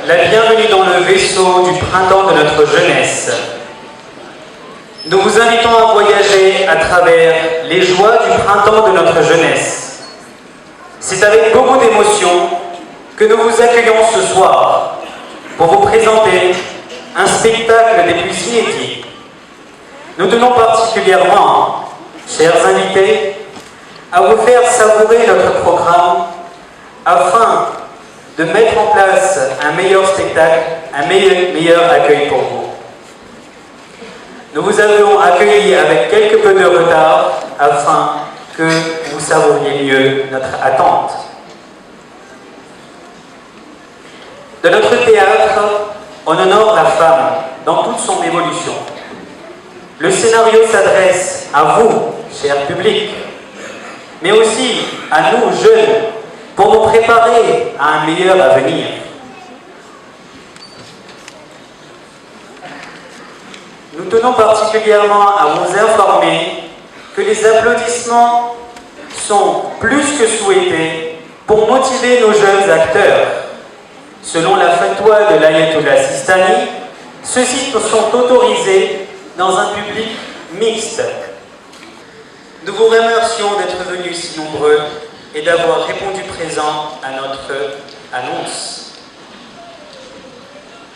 la bienvenue dans le vaisseau du printemps de notre jeunesse. Nous vous invitons à voyager à travers les joies du printemps de notre jeunesse. C'est avec beaucoup d'émotion que nous vous accueillons ce soir pour vous présenter un spectacle des plus inédits. Nous tenons particulièrement, chers invités, à vous faire savourer notre programme afin de mettre en place un meilleur spectacle, un meilleur accueil pour vous. Nous vous avons accueilli avec quelque peu de retard afin que vous savouriez mieux notre attente. De notre théâtre, on honore la femme dans toute son évolution. Le scénario s'adresse à vous, cher public, mais aussi à nous, jeunes, pour nous préparer à un meilleur avenir. Nous tenons particulièrement à vous informer que les applaudissements sont plus que souhaités pour motiver nos jeunes acteurs. Selon la fatwa de l'Ayatollah Sistani, ceux-ci sont autorisés dans un public mixte. Nous vous remercions d'être venus si nombreux et d'avoir répondu présent à notre annonce.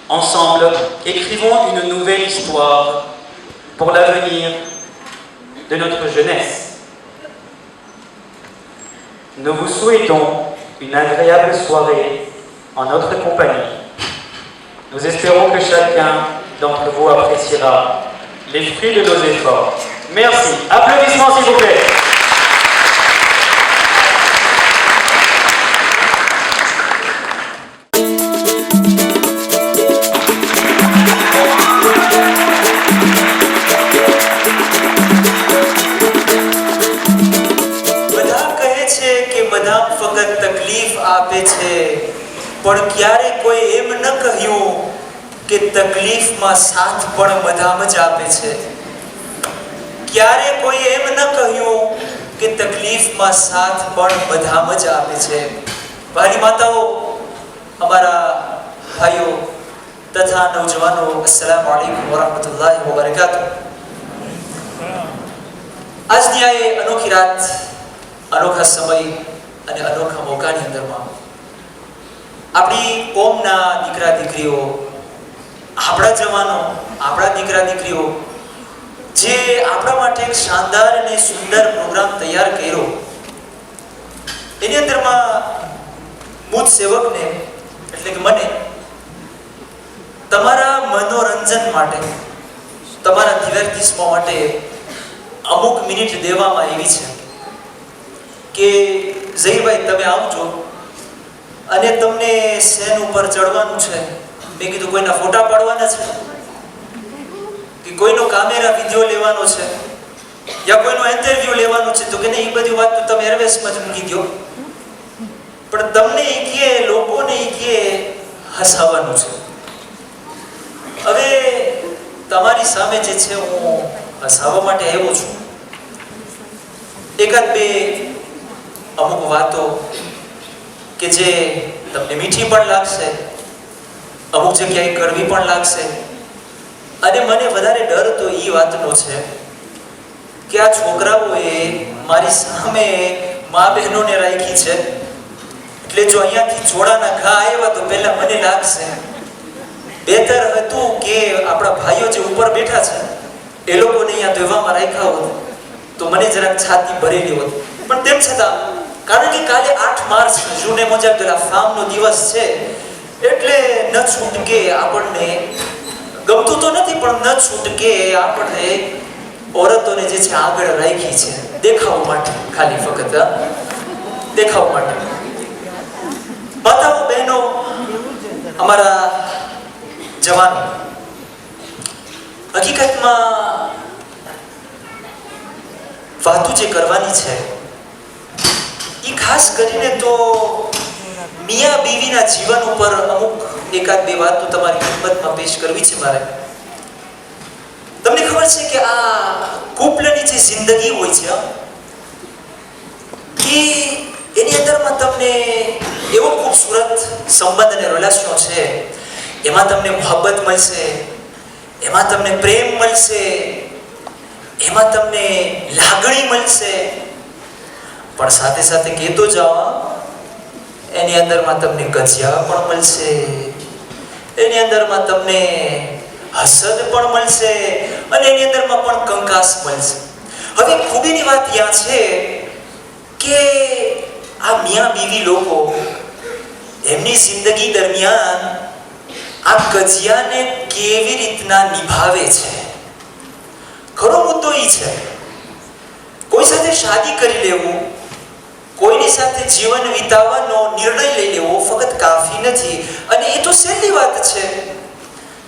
Ensemble, écrivons une nouvelle histoire pour l'avenir de notre jeunesse. Nous vous souhaitons une agréable soirée en notre compagnie. Nous espérons que chacun d'entre vous appréciera les fruits de nos efforts. Merci. Applaudissements s'il vous plaît. પણ ક્યારે કોઈ એમ ન કહ્યું કે તકલીફમાં સાથ પણ બધામાં જ આપે છે. ક્યારે કોઈ એમ ન કહ્યું કે તકલીફમાં સાથ પણ બધામાં જ આપે છે. ભાઈ માતાઓ, અમારા ભાઈઓ તથા નવજવાનો, અસ્સલામુ અલૈકુમ વરહમતુલ્લાહિ વબરકાતુહ. આજની આ અનોખી રાત, અનોખા સમય અને અનોખા મોકાની અંદરમાં આપણી કોમના દીકરા દીકરીઓ, આપણા જવાનો, આપણા દીકરા દીકરીઓ જે આપણા માટે એક શાનદાર અને સુંદર પ્રોગ્રામ તૈયાર કર્યો, એની અંદરમાં મુજ સેવકને એટલે કે મને તમારા મનોરંજન માટે, તમારા divertissement માટે અમુક મિનિટ દેવામાં આવી છે કે ઝહીરભાઈ તમે આવજો અને તમને સેન ઉપર ચડવાનું છે. મેં કીધું કોઈના ફોટા પાડવાના છે કે કોઈનો કેમેરા વિડિયો લેવાનો છે યા કોઈનો ઇન્ટરવ્યુ લેવાનો છે? તો કે નહીં, એ બધી વાત તો તમે એરવેસમાં જ મૂકી દો, પણ તમને એ કહે, લોકોને એ કહે હસાવવાનું છે. હવે તમારી સામે જે છે હું હસાવવા માટે આવ્યો છું. એકાદ બે અમુક વાતો કે જે તમને મીઠી પણ લાગશે, અમુક જગ્યાએ કડવી પણ લાગશે. અને મને વધારે ડર તો એ વાતનો છે કે આ છોકરાઓએ મારી સામે મા બહેનોને રાખી છે, એટલે જો અહીંયાથી જોડાના ઘા આવ્યા તો પહેલા મને લાગશે. બહેતર હતું કે આપણા ભાઈઓ જે ઉપર બેઠા છે એ લોકોને અહીંયા ધોવામાં રાખ્યા હોત તો મને જરાક છાતી ભરેલી હોત. પણ તેમ છતાં, કારણ કે કાલે 8 માર્ચ જૂને મુજબ ફામનો દિવસ છે, એટલે ન છૂટકે આપણને ગમતું તો નથી, પણ ન છૂટકે આપણને औरतोने જે છે આગળ રાખી છે દેખાવ માટે, ખાલી ફક્ત દેખાવ માટે. માતાઓ, બહેનો, અમારા જવાનો, હકીકતમાં વાતો જે કરવાની છે એ ખાસ કરીને તો મિયા બીવીના જીવન ઉપર અમુક એકાદ બે વાતો તમારી ખિદમતમાં પેશ કરવી છે મારે. તમને ખબર છે કે આ કુપલની જે જિંદગી હોય છે કે એની અંદરમાં તમને એવો ખૂબસૂરત સંબંધ અને રિલેશન છે એમાં તમને મોહબ્બત મળશે, એમાં તમને પ્રેમ મળશે, એમાં તમને લાગણી મળશે. પણ સાથે સાથે કહેતો જાઓ, એની અંદરમાં તમને કજિયા પણ મળશે, એની અંદરમાં તમને હસદ પણ મળશે, અને એની અંદરમાં પણ કંકાસ મળશે. હવે ખૂબીની વાત ત્યાં છે કે આ મિયા બીવી લોકો એમની જિંદગી દરમિયાન આ કજિયાને કેવી રીતના નિભાવે છે. ખરો મુદ્દો એ છે, કોઈ સાથે શાદી કરી લેવું, કોઈની સાથે જીવન વિતાવવાનો નિર્ણય લઈ લેવો ફક્ત કાફી નથી. અને એ તો સહેલી વાત છે.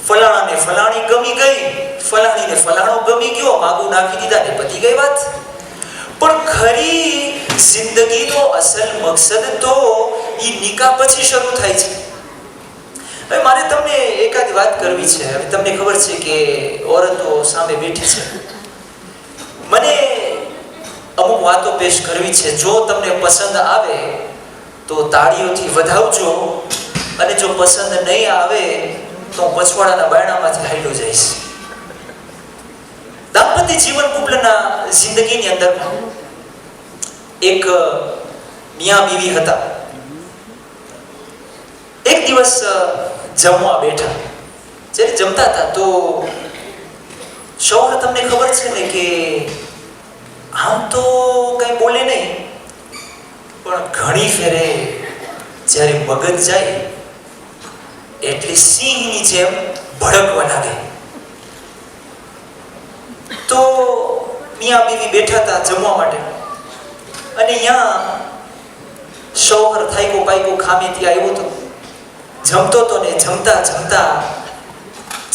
ફલાણાને ફલાણી ગમી ગઈ, ફલાણીને ફલાણો ગમી ગયો, માગું નાખી દીધા ને પતી ગઈ વાત. પણ ખરી જિંદગીનો અસલ મકસદ તો એ નિકાહ પછી શરૂ થાય છે. હવે મારે તમને એકાદ વાત કરવી છે. હવે તમને ખબર છે કે ઓરતો સામે બેઠી છે, મને અમુક વાતો પેશ કરવી છે. જો તમને પસંદ આવે તો તાળીઓથી વધાવજો, અને જો પસંદ નહીં આવે તો પછવાડાના બાયણામાંથી હાલ્યો જઈશ. દાંપત્ય જીવન કુટુંબના જિંદગીની અંદર એક મિયા બીવી હતા. એક દિવસ જમવા બેઠા. જ્યારે જમતા હતા તો શૌહર તમને ખબર છે ને કે આમ તો કઈ બોલે નહીં, પણ ઘણી ફેરે જ્યારે મગજ જાય એટલે સિંહની જેમ ભડકવા લાગે. તો મિયા બીવી બેઠા હતા જમવા માટે, અને અહીંયા શૌહર થાયકો પાયકો ખામેથી આવ્યો હતો. જમતો તો ને જમતા જમતા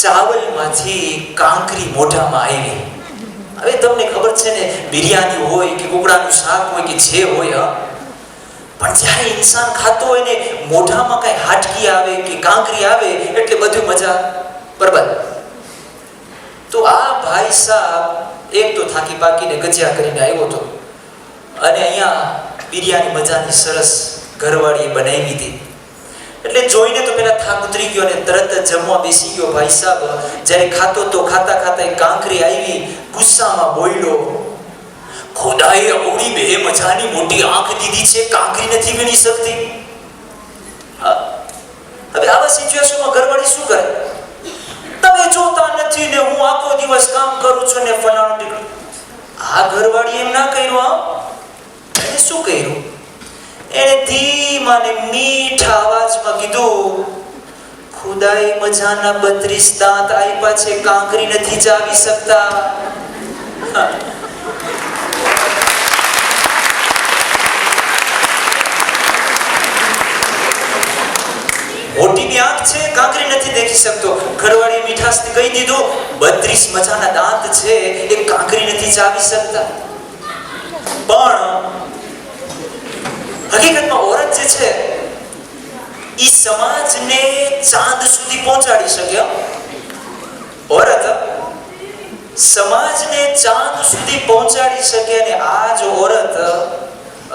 ચાવલમાંથી કાંકરી મોઢામાં આવી. હવે તમને ખબર છે ને, બિરયાની હોય કે કુકડાનું શાક હોય કે જે હોય, પણ જ્યારે ઇન્સાન ખાતો હોય ને મોઢામાં કઈ હાટકી આવે કે કાંકરી આવે એટલે બધી મજા બરબાદ. તો આ ભાઈ સાહેબ એક તો થાકી પાકીને ગજિયા કરીને આવ્યો હતો, અને અહીંયા બિરયાની મજાની સરસ ઘરવાળીએ બનાવી હતી. એટલે જોઈને તો પેલા થાક ઉતરી ગયો અને તરત જ જમવા બેસી ગયો. ભાઈ સાહેબ જ્યારે ખાતો તો ખાતા ખાતા કાંકરી આવી, ગુસ્સામાં બોલ્યો, ખુદાએ અવળી બે મજાની મોટી આંખ દીધી છે, કાંકરી નથી વીણી શકતી. હવે આવા સિચ્યુએશનમાં ઘરવાળી શું કરે? તમે જોતા નથી ને હું આખો દિવસ કામ કરું છું ને ફલાણું ટીકડું. આ ઘરવાળી એમ ના કર્યું. એને શું કર્યું? એને ધીમા ને મીઠા અવાજમાં કીધું, ખુદાએ મજાના 32 દાંત આપ્યા છે, કાંકરી નથી ચાવી શકતા. મોટી બી આંખ છે, કાંકરી નથી દેખી શકતો. ઘરવાળી મીઠાશથી કહી દીધું, 32 મજાના દાંત છે, એ કાંકરી નથી ચાવી શકતા. પણ હકીકતમાં ઓરત જે છે એ સમાજને ચાંદ સુધી પહોંચાડી શકે. ઓરત સમાજને ચાંદ સુધી પહોંચાડી શકે. અને આ જો ઓરત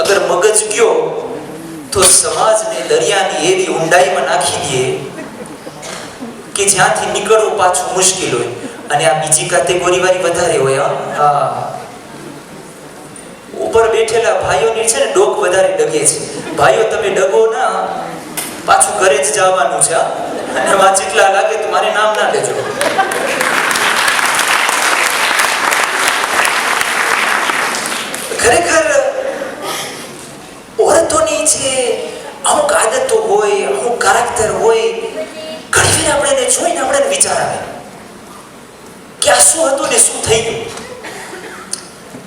અગર મગજ ગયો તો સમાજને દરિયાની એવી ઊંડાઈમાં નાખી દે કે જ્યાંથી નીકળવું પાછું મુશ્કેલ હોય. અને આ બીજી કેટેગરી વાળી વધારે હોય. ઉપર બેઠેલા ભાઈઓની છે ને ડોક વધારે ડગે છે. ભાઈઓ તમે ડગો ના, પાછું ઘરે જ જવાનું છે. અને માં જેટલા લાગે તો મારે નામ ના લેજો. ખરેખર ઓરતોની જે અમુક આદતો હોય, અમુક કેરેક્ટર હોય, ઘણી વાર આપણે એને જોઈને આપણે વિચાર આવે કે આ શું હતું ને શું થઈ ગયું.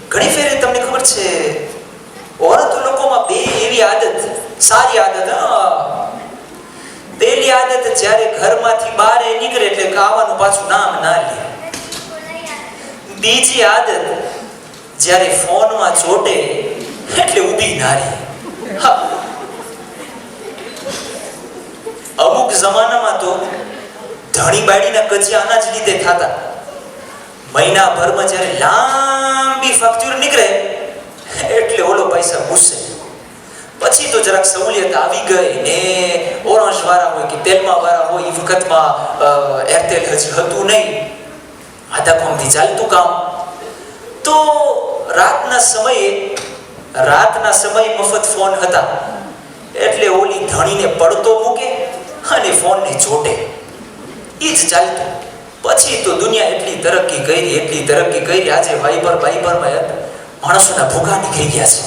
ઘણી ફેરે તમને ખબર છે ઓરતો લોકોમાં બે એવી આદત, સારી આદત. પહેલી આદત, જ્યારે ઘરમાંથી બહાર નીકળે એટલે ખાવાનું પાછું નામ ના લે. બીજી આદત, જ્યારે ફોનમાં ચોટે એટલે ઊભી ના રહે. અમુક જમાનામાં તો ધણી બાડીના કજિયા આના જ લીધે થતા. મહિનાભરમાં જ્યારે લાંબી ફેક્ચર નીકળે એટલે ઓલો પૈસા ગુસ્સે. પછી તો જરાક સહુલિયત આવી ગઈ ને ઓરેન્જ વાળા હોય કે તેલમાં વાળા હોય એ વખતમાં એરટેલ હજી હતું નહીં, આધાફોનથી ચાલતું કામ. તો રાતના સમયે મફત ફોન હતા એટલે ઓલી ધણીને પડતો મૂકે અને ફોનને જોડે, એ જ ચાલતું. પછી તો દુનિયા એટલી તરક્કી કરી આજે વાઇબરમાં માણસોના ભૂખા નીકળી ગયા છે.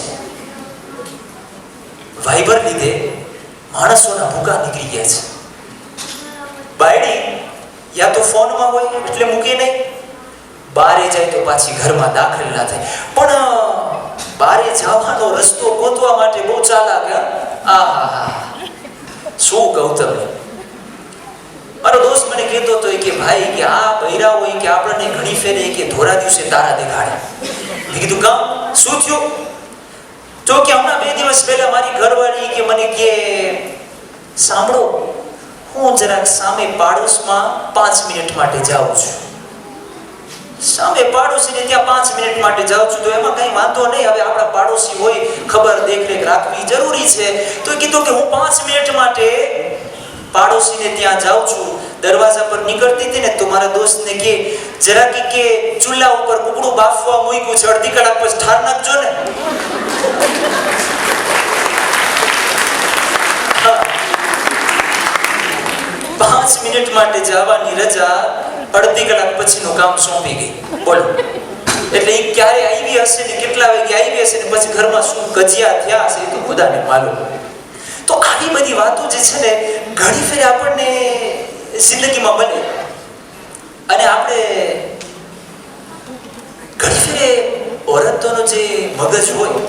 વાઇબર લીધે માણસોના ભૂખા નીકળી ગયા છે. બાયડી યા તો ફોનમાં હોય એટલે મૂકે નહીં, બારે જાય તો પાછી ઘરમાં દાખલ ના થાય. પણ બારે જવાનો રસ્તો ગોતવા માટે બહુ ચાલાક. શું કહું તમને, મારો દોસ્ત મને કહેતો હતો કે ભાઈ કે આ બૈરા હોય કે આપણને ઘણી ફેરે કે ધોરા દિવસે તારા દેખાડે. મેં કીધું કામ શું થયું? તો કે હમણાં 2 દિવસ પહેલા મારી ઘરવાળી કે મને કે સાંભળો, હું જરાક સામે પાડોશમાં 5 મિનિટ માટે જાઉં છું. સામે પાડોશીને ત્યાં 5 મિનિટ માટે જાઉં છું તો એમાં કઈ વાંધો નહીં. હવે આપણા પાડોશી હોય, ખબર દેખરેખ રાખવી જરૂરી છે. તો કીધું કે હું 5 મિનિટ માટે પાડોશીને ત્યાં જાઉં છું. દરવાજા પર નીકળતી હતી ને તો મારા દોસ્તને કે જરા કે ચૂલા ઉપર કુકડું બાફવા મૂક્યું છે, અડધી કલાક પછી ઠાર નાખજો ને. 5 મિનિટ માટે જવાની રજા અડધી કલાક પછીનું કામ સોંપી ગઈ. બોલો, એટલે એ ક્યારે આવી હશે ને કેટલા વાગે આવી હશે ને પછી ઘરમાં શું કજિયા થયા હશે એ તો ખુદાને માલુમ. તો આવી બધી વાતો જે છે ને ઘણી ફેર આપણને જિંદગીમાં બને. અને આપણે ઘણી ફેરે ઓરતોનો જે મગજ હોય,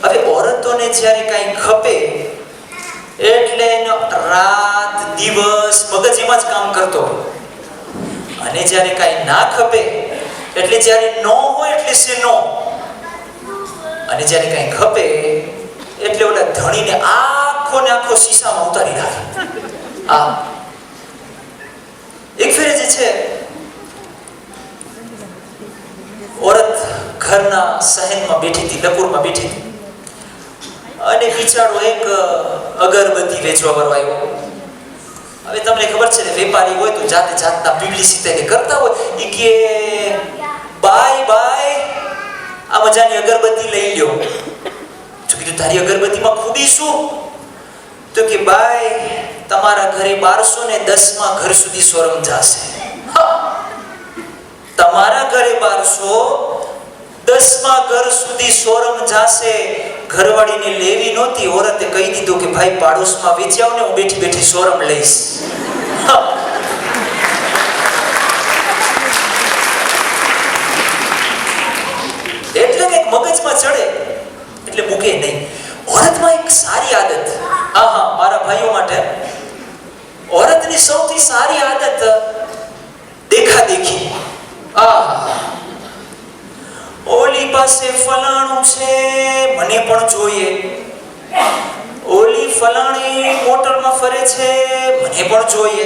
હવે ઓરતોને જ્યારે કાંઈ ખપે એટલે રાત દિવસ મગજ એમાં જ કામ કરતો હોય, અને જ્યારે કાંઈ ના ખપે એટલે જ્યારે નો હોય એટલે છે નો, અને જ્યારે કાંઈ ખપે એટલે ઓલા ધણીને આખો શીશામાં ઉતારી નાખે. એક ફેરે જે છે ઓરત ઘરના સહેનમાં બેઠી હતી, લકુરમાં બેઠી હતી, અને બિચારો એક અગરબત્તી વેચવા વાળો આવ્યો. હવે તમને ખબર છે ને, વેપારી હોય તો જાતના પબ્લિસિટી કરતા હોય. એ કે બાય આ મજાની અગરબત્તી લઈ લ્યો. તો કીધું તારી અગરબત્તીમાં ખૂબી શું? તો કે બાય તમારા ઘરે 1210માં ઘર સુધી સોરમ જશે. તમારા ઘરે 1210માં ઘર સુધી સોરમ જશે. ઘરવાળીને લેવી નહોતી, ઓરતે કહી દીધું કે ભાઈ પાડોશમાં વેચી આવ ને, હું બેઠી બેઠી સોરમ લઈશ. એટલે કંઈક મગજમાં ચડે એટલે મૂકે નહીં. ઓરતમાં એક સારી આદત, મારા ભાઈઓ માટે ઓરતની સૌથી સારી આદત દેખાદેખી. ઓલી પાસે ફલાણું છે, મને પણ જોઈએ. ઓલી ફલાણી મોટરમાં ફરે છે, મને પણ જોઈએ.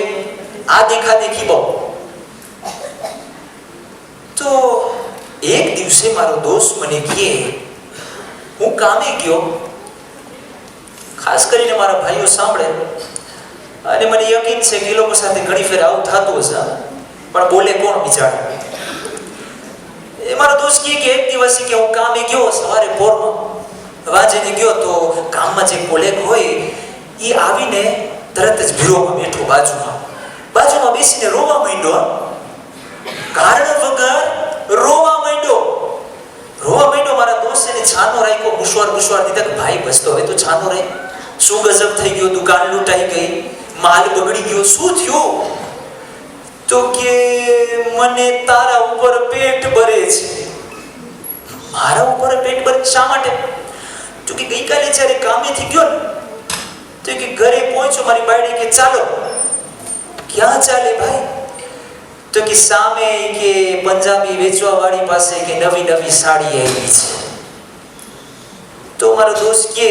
આ દેખાદેખી બહુ. તો એક દિવસે મારો દોસ્ત મને કહે, હું કામે ગયો, ખાસ કરીને મારા ભાઈઓ સાંભળે અને મને યકીન છે કે એ લોકો સાથે ઘણી ફેર આવું થતું હશે, પણ બોલે કોણ બિચારા. એ મારો દોસ્ત કહે કે એક દિવસ કે હું કામે ગયો, સવારે પોરમાં વાંચીને ગયો તો કામમાં જે કોલેગ હોય એ આવીને તરત જ ભીરોમાં બેઠો, બાજુમાં બેસીને રોવા માંડ્યો. કારણ વગર રોવા માંડ્યો. મારા દોસ્ત એને છાનો રાખ્યો, મુશવાર દીધા કે ભાઈ બસ તો હવે તો છાનો રહે. શું ગજબ થઈ ગયો, દુકાન લૂંટાઈ ગઈ, માલ બગડી ગયો, શું થયું? તો કે મને તારા ઉપર પેટ ભરે છે. મારા ઉપર પેટ ભરે શા માટે? તો કે ગઈકાલે જ્યારે કામેથી ગયો ને તો કે ઘરે પહોંચ્યો, મારી બાયડી કે ચાલો. ક્યાં ચાલે ભાઈ? તો કે સામે કે પંજાબી વેચવા વાળી પાસે કે નવી સાડી આવી છે. તો મારો દોસ્ત કે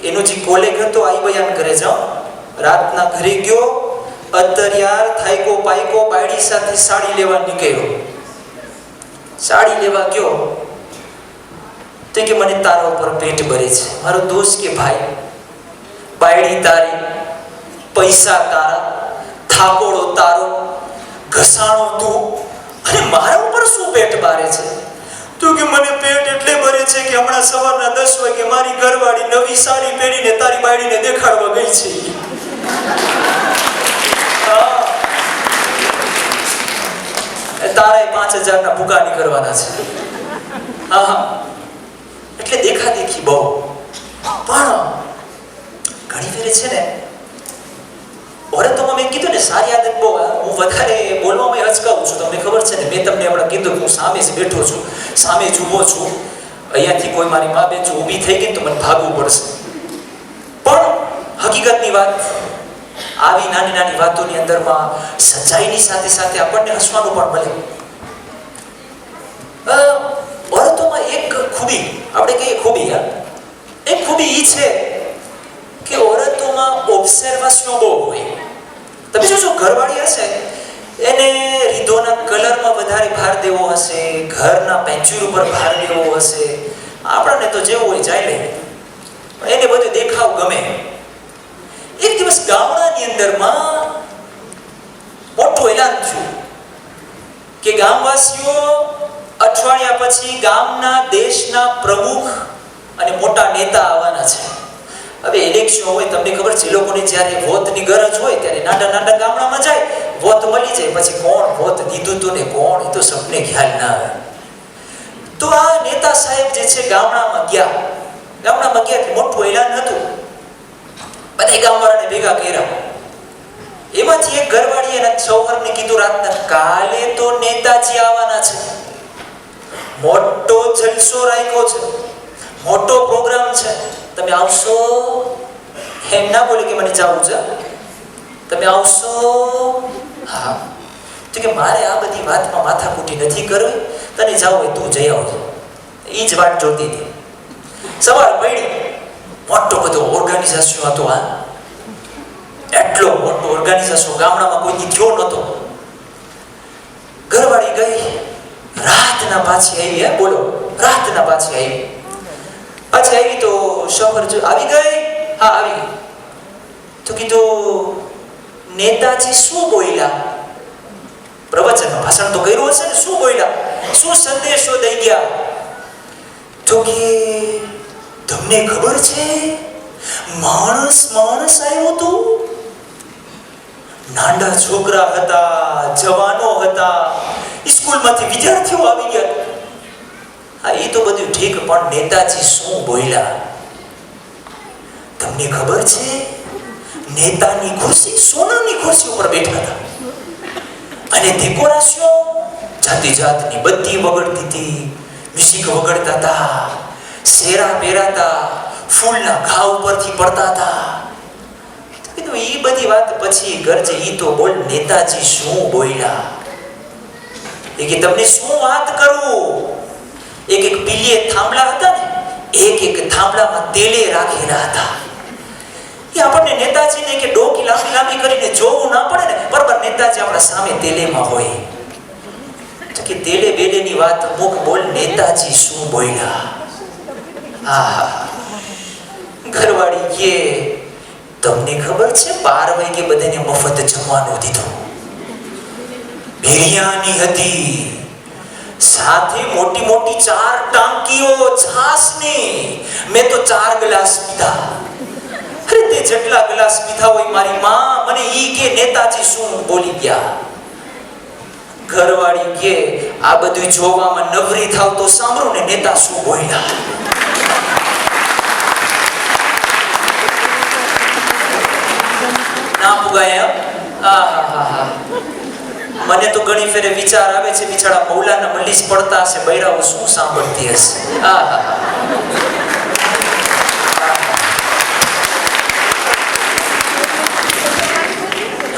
એનો જે કોલેગ હતો આઈ બયાન કરે છે, રાતના ઘરે ગયો, અત્તરિયાર થાયકો પાયકો બાયડી સાથે સાડી લેવા નીકળ્યો. સાડી લેવા ગયો તો તો કે મને તારા ઉપર પેટ ભરે છે. મારો દોસ્ત કે ભાઈ, બાયડી તારી, પૈસા તારા, થાકોડો તારો, ઘસાણો તું, અને મારા ઉપર શું પેટ ભરે છે? તો કે મને પેટ એટલે ભરે છે કે હમણાં સવારના 10 વાગે મારી ઘરવાળી નવી સાડી પહેરીને તારી બાયડીને દેખાડવા ગઈ છે. તારે 5000 ના ભૂકા નીકળવાના છે. હા, એટલે દેખા દેખી બહુ. પણ ઘણી ફેરે છે ને, ઓરે તો મેં કીધું ને સારી આદત બહુ. હું વધારે બોલવામાં હચકાવું છું, તમને ખબર છે ને. મેં તમને હમણાં કીધું હું સામે જ બેઠો છું, સામે જ ઊભો છું. અહીંયાથી કોઈ મારી મા બેન ઊભી થઈ ગઈ તો મને ભાગવું પડશે. પણ હકીકતની વાત, આવી નાની નાની વાતોની અંદરમાં સચ્ચાઈની સાથે સાથે આપણને હસવાનું પણ મળે. ઓરતોમાં એક ખૂબી, આપણે કહીએ ખૂબી, એક ખૂબી એ છે કે ઓરતોમાં ઓબ્ઝર્વેશન બહુ હોય. તમે જોશો ઘરવાળી હશે એને રીધોના કલરમાં વધારે ભાર દેવો હશે, ઘરના પેન્ચ્યુર ઉપર ભાર દેવો હશે. આપણને તો જેવું હોય જાય લે, એને બધું દેખાવ ગમે. એક દિવસ ગામડાની અંદરમાં મોટું એલાન થયું કે ગામવાસીઓ અઠવાડિયા પછી ગામના દેશના પ્રમુખ અને મોટા નેતા આવવાના છે. હવે ઇલેક્શન હોય, તમને ખબર છે, લોકોને જ્યારે વોટની ગરજ હોય ત્યારે નાના નાના ગામડામાં જાય, વોટ મળી જાય, પછી કોણ વોટ દીધું તું ને કોણ એ તો સપને ખ્યાલ ના આવે. તો આ નેતા સાહેબ જે છે ગામડામાં ગયા એટલે મોટું એલાન હતું. બધા ગામવાળાને ભેગા કર્યા. એમાંથી એક ઘરવાળી એના છોકરાને કીધું રાતના, કાલે તો નેતાજી આવવાના છે, મોટો જલસો રાખ્યો છે, મોટો પ્રોગ્રામ છે, તમે આવશો? એમ ના બોલે કે મને જવું છે, તમે આવશો? હા. તો કે મારે આ બધી વાતમાં માથાકૂટી નથી કરવી, તને જાવ હોય તું જઈ આવજો. એ જ વાત જોતી હતી. સવાર પડી, મોટો બધો ઓર્ગેનાઇઝેશન હતો. આ એટલો મોટો ઓર્ગેનાઇઝેશન ગામડામાં કોઈ થયો નહોતો. ઘરવાળી ગઈ, રાતના પાછી આવી. બોલો, રાતના પાછી આવી. તો શોહર જો આવી ગઈ. હા, આવી ગઈ. તો કીધું, નેતાજી શું બોલ્યા? પ્રવચનમાં ભાષણ તો કર્યું હશે ને, શું બોલ્યા, શું સંદેશો દઈ ગયા? તો કે તમને ખબર છે માણસ આવ્યો તો? નાના છોકરા હતા, જવાનો હતા, સ્કૂલમાંથી વિદ્યાર્થીઓ આવી ગયા. હા, એ તો બધું ઠીક, પણ નેતાજી શું બોલ્યા? તમને ખબર છે નેતાની ખુરશી સોનાની ખુરશી ઉપર બેઠા હતા, અને ડેકોરેશન જાતિ જાતની બધી વગડતી હતી, મ્યુઝિક વગડતા હતા, શેરા પહેરાતા, ફૂલના ઘા ઉપરથી પડતા હતા. કીધું એ બધી વાત પછી ઘર છે, ઈ તો બોલ નેતાજી શું બોલ્યા? એ કે તમને શું વાત કરું? એક પીલીએ થાંભલા હતા ને, એક થાંભલામાં તેલે રાખેલા હતા. એ આપણને નેતાજીને કે ડોકી લાંબી લાંબી કરીને જોવું ના પડે ને, બરાબર નેતાજી આપણા સામે તેલેમાં હોય. તો કે તેલે બેલેની વાત મુખ બોલ, નેતાજી શું બોલ્યા? હા. ઘરવાળી કે તમને ખબર છે 12 વાગે બધાને મફત જમવાનું દીધું, બિરયાની હતી, સાથે મોટી મોટી 4 ટાંકીઓ છાસની. મેં તો 4 ગ્લાસ પીધા. અરે તે જેટલા ગ્લાસ પીધા હોય મારી માં મને ઈ કે નેતાજી શું બોલી ગયા? ઘરવાળી કે આ બધું જોવામાં નવરી થાવ તો સાંભળો ને, નેતા શું બોલ્યા? ના પુગાય. મને તો ઘણી ફેરે વિચાર આવે છે, બિચારા મૌલાના મલીસ પડતા હશે, બૈરાઓ શું સાંભળતી હશે.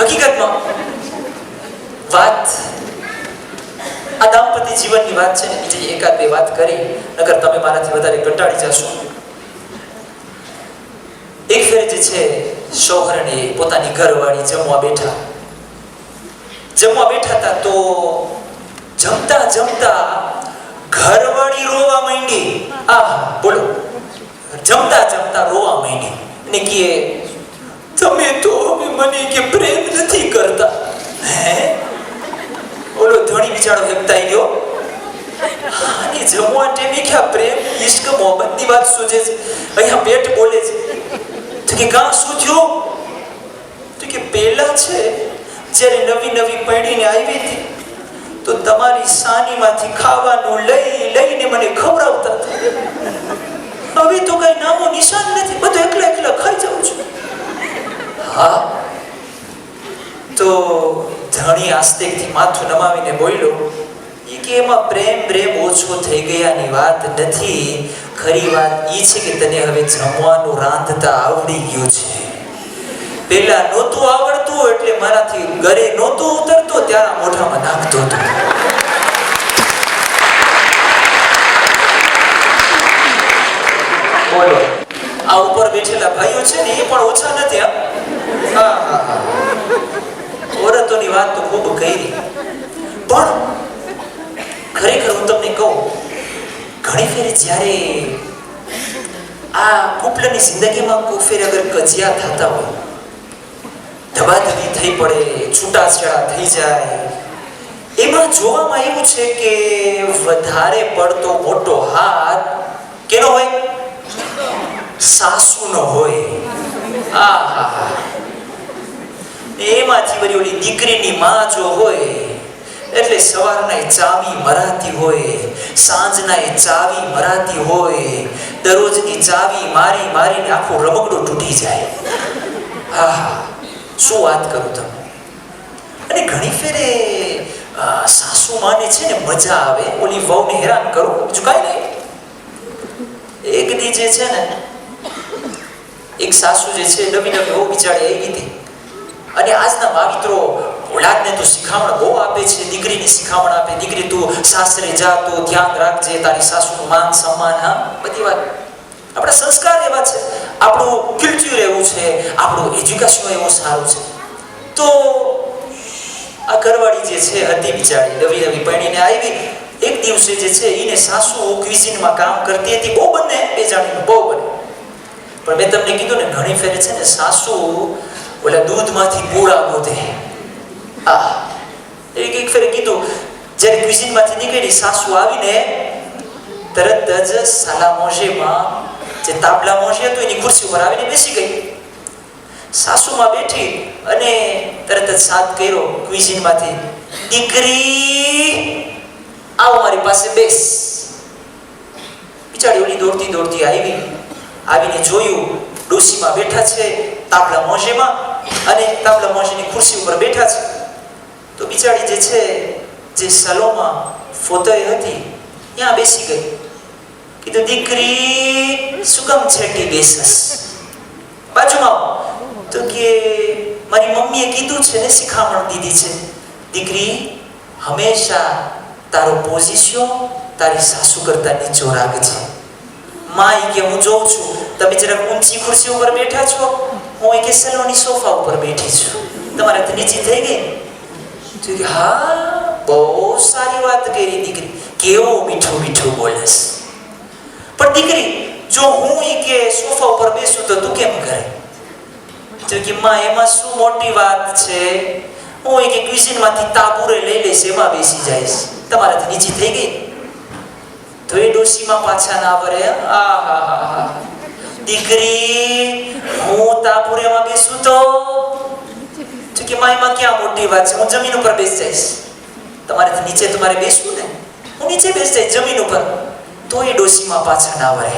હકીકતમાં વાત આ દાંપત્ય જીવનની વાત છે ને, બીજી એકાદ બે વાત કરી, નકર તમે મારાથી વધારે કંટાળી જશો. એક ફેર જે છે શોહરને પોતાની ઘરવાળી જમવા બેઠા હતા. તો જમતા ઘરવાળી રોવા માંડી. બોલો, જમતા જમતા રોવા માંડી અને કહે, તમે તો હવે મને કે પ્રેમ નથી કરતા. હે? ઓલો ધણી બિચારો હેપતાઈ ગયો. અને જમવા ટાઈમે ક્યાં પ્રેમ ઈશ્ક મોહબ્બતની વાત સૂજે છે, અહીંયા પેટ બોલે છે. તો કે કાં શું થયું? તો કે પહેલા છે જ્યારે નવી નવી પૈણીને આવી હતી તો તમારી સાનીમાંથી ખાવાનું લઈને મને ખવડાવતા હતા. હવે તો કઈ નામો નિશાન નથી, બધું એકલા એકલા ખાઈ જાઉં છું. હા, તો ધણી આસ્તેકથી માથું નમાવીને બોલ્યો, કે એમાં પ્રેમ ઓછો થઈ ગયાની વાત નથી. ખરી વાત એ છે કે તને હવે જમવાનું રાંધતા આવડી ગયું છે. પેલા નહોતું આવડતું એટલે મારાથી ઘરે નહોતું ઉતરતો ત્યારે મોઢામાં નાખતો હતો. બોલો, આ ઉપર બેઠેલા ભાઈઓ છે ને એ પણ ઓછા નથી. હા, ઓરતોની વાત તો ખૂબ કરી, પણ ખરેખર હું તમને કહું, ઘણી ફેરે જ્યારે આ કુપલાની જિંદગીમાં કોઈ ફેર અગર કજિયા થતા હોય, ધબાધબી થઈ પડે, છૂટાછેડા થઈ જાય, એમાં જોવામાં એવું છે કે વધારે પડતો મોટો હાથ કેનો હોય? સાસુનો હોય. એમાંથી વળી ઓલી દીકરીની માં જો હોય એટલે સવારના ચાવી મરાતી હોય, સાંજના ચાવી મરાતી હોય, દરરોજની ચાવી મારીને આખો રમકડો તૂટી જાય. શું વાત કરું તમને. અને ઘણી ફેરે સાસુ માને છે ને મજા આવે ઓલી વહુને હેરાન કરો, બીજું કાંઈ નહીં. એક દી જે છે ને એક સાસુ જે છે નવી વહુ બિચારી આવી હતી અને આજના માવિત્રો ઓલાદને તો શિખામણ બહુ આપે છે, દીકરીને શિખામણ આપે, દીકરી તું સાસરે જા તો ધ્યાન રાખજે, તારી સાસુનું માન સન્માન. હા, બધી વાત. આપણા સંસ્કાર એવા છે, આપણું કલ્ચર એવું છે, આપણું એજ્યુકેશન એવું સારું છે. તો આ ઘરવાળી જે છે હતી બિચારી નવી પરણીને આવી, એક દિવસે જે છે એને સાસુ ક્વિઝિનમાં કામ કરતી હતી. બહુ બને બે જાણીને બહુ બને, પણ મેં તમને કીધું ને ઘણી ફેરે છે ને સાસુ ઓલા દૂધમાંથી પૂળા ગોતે. એક ફેરે કીધું, જ્યારે ક્વિઝિનમાંથી નીકળી સાસુ આવીને તરત જ સાલા મોંઝેમાં જે તાબલા મોંઝે હતો એની ખુરશી ઉપર આવીને બેસી ગઈ. સાસુમાં બેઠી અને તરત જ સાથ કર્યો ક્વિઝિનમાંથી, દીકરી આવો મારી પાસે બેસ. બિચારી ઓલી દોડતી આવીને જોયું ડોશીમાં બેઠા છે તાબલા મોંઝેમાં અને તાબલા મોંઝેની ખુરશી ઉપર બેઠા છે. તો બિચારી જે છે જે સલોમાં ફોતોય હતી ત્યાં બેસી ગઈ. કીધું, દીકરી શું કામ છેટી બેસસ? બાજુમાં. તો કે મારી મમ્મીએ કીધું છે ને, શિખામણ દીધી છે, દીકરી હંમેશા તારો પોઝિશન તારી સાસુ કરતા નીચો રાખજે. માં કે હું જોઉં છું તમે જરાક ઊંચી ખુરશી ઉપર બેઠા છો, હું કે સલોની સોફા ઉપર બેઠી છું, તમારે તો નીચી થઈ ગઈ. તો કે હા, બહુ સારી વાત કરી દીકરી, કેવું મીઠું બોલેસ. પણ દીકરી જો હું કે સોફા ઉપર બેસું તો તું કેમ કરે? તો કે માં એમાં શું મોટી વાત છે, હું કે ક્વિઝિનમાંથી તાબુરે લઈ લઈશ, એમાં બેસી જઈશ, તમારાથી નીચી થઈ ગઈ. તો એ ડોશીમાં પાછા ના વરે. દીકરી હું તાબુરેમાં બેસું તો કે માં એમાં ક્યાં મોટી વાત છે, હું જમીન ઉપર બેસી જઈશ, તમારાથી નીચે તમારે બેસવું ને, હું નીચે બેસી જઈશ જમીન ઉપર. તો એ ડોશીમાં પાછા ના વરે.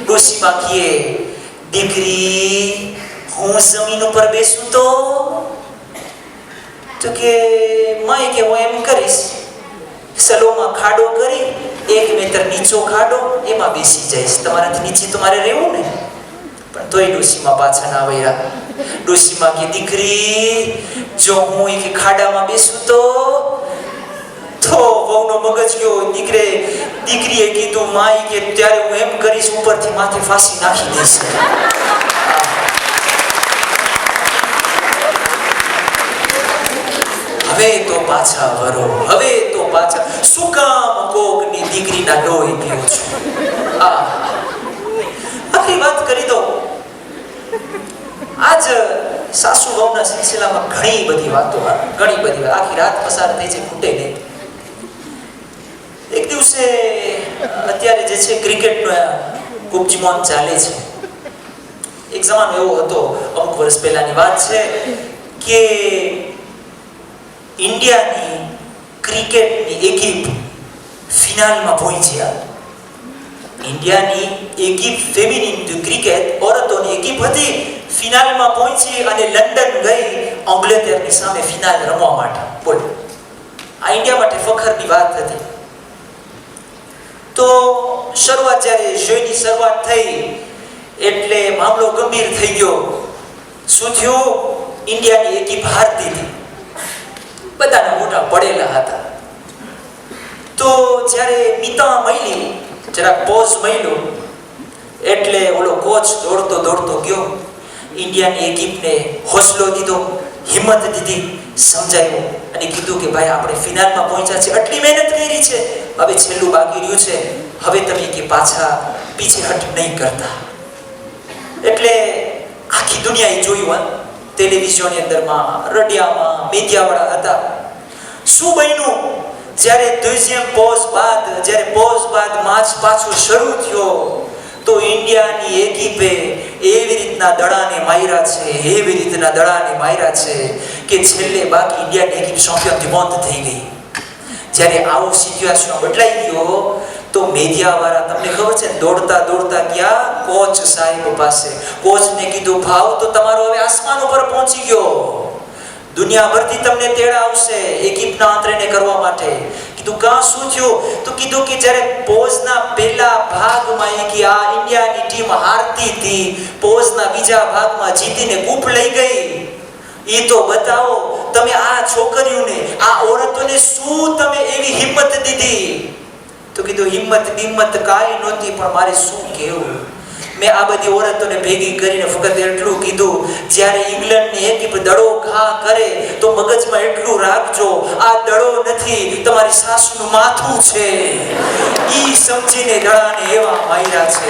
ડોશીમાં કહે, દીકરી હું જમીન ઉપર બેસું તો કે માં કે હું એમ કરીશ, સલોમાં ખાડો કરી 1 મીટર નીચો ખાડો, એમાં બેસી જઈશ, તમારાથી નીચે તમારે રહેવું ને. પણ તોય ડોશીમાં પાછા ના આવ્યા. ડોશીમાં કે દીકરી જો હું કે ખાડામાં બેસું તો વહુનો મગજ ગયો. દીકરીએ કીધું, માઈ કે ત્યારે હું એમ કરીશ, ઉપરથી માથે ફાંસી નાખી દઈશ. હવે તો પાછા વરો, હવે તો પાછા. શું કામ કોકની દીકરીનો દીકરીના લોહી પીવું છું. આખરી વાત કરી દો. આજ સાસુ વહુના સિલસિલામાં ઘણી બધી વાતો, આખી રાત પસાર થઈ છે, ખૂટે નહીં. એક દિવસે અત્યારે જે છે ક્રિકેટનો કુપજીમોન ચાલે છે. એક જમાનો એવો હતો, અમુક વર્ષ પહેલાની વાત છે, કે ઇન્ડિયાની ક્રિકેટની એકિપ ફિનાલમાં પહોંચ્યા. ઇન્ડિયાની એકિપ ફેમિનિન ક્રિકેટ ઓરતોની એકિપ હતી, ફિનાલમાં પહોંચી અને લંડન ગઈ અંગ્લેતરની સામે ફિનાલ રમવા માટે. બોલ, આ ઇન્ડિયા માટે ફખરની વાત હતી. તો શરૂઆત જ્યારે શોની શરૂઆત થઈ એટલે મામલો ગંભીર થઈ ગયો. શું થયું? ઇન્ડિયાની એકિપ હારતી હતી, બધાના મોઢા પડેલા હતા. તો જ્યારે મિતા મળી, જરાક પોઝ મળ્યો, એટલે ઓલો કોચ દોડતો ગયો, ઇન્ડિયાની એકિપને હોસલો દીધો, હિંમત દીધી, સમજાવ્યું અને કીધું કે ભાઈ આપણે ફિનાલમાં પહોંચ્યા છે, આટલી મહેનત કરી છે, હવે છેલ્લું બાકી રહ્યું છે, હવે તમે કે પાછા પીછેહટ નહીં કરતા. એટલે આખી દુનિયાએ જોયું, ટેલિવિઝનની અંદરમાં, રડિયામાં, મીડિયાવાળા હતા. શું બન્યું? જ્યારે પોઝ બાદ મેચ પાછું શરૂ થયો તો ઇન્ડિયાની એકિપે એવી રીતના દડાને માર્યા છે કે છેલ્લે બાકી ઇન્ડિયાની એકિપ ચેમ્પિયન ધી મંથ થઈ ગઈ. જ્યારે આવો સિચ્યુએશન બદલાઈ ગયો તો મીડિયાવાળા, તમને ખબર છે, દોડતા ગયા કોચ સાહેબ પાસે. કોચને કીધું, ભાવ તો તમારો હવે આસમાન ઉપર પહોંચી ગયો, દુનિયાભરથી તમને તેડા આવશે એકિપના આંતરણે કરવા માટે. કીધું કાં શું થયું? તો કીધું કે જ્યારે પોઝના પહેલા ભાગમાં આ ઇન્ડિયાની ટીમ હારતી હતી, પોઝના બીજા ભાગમાં જીતીને કૂપ લઈ ગઈ. એ તો બતાવો, તમે આ છોકરીઓને, આ ઓરતોને શું તમે એવી હિંમત દીધી? તો કીધું હિંમત કાંઈ નહોતી, પણ મારે શું કહેવું? મેં આ બધી ઓરતોને ભેગી કરીને ફક્ત એટલું કીધું, જ્યારે ઇંગ્લેન્ડની એકિપ દડો ઘા કરે તો મગજમાં એટલું રાખજો, આ દડો નથી, તમારી સાસુનું માથું છે. ઈ સમજીને દડાને એવા માર્યા છે.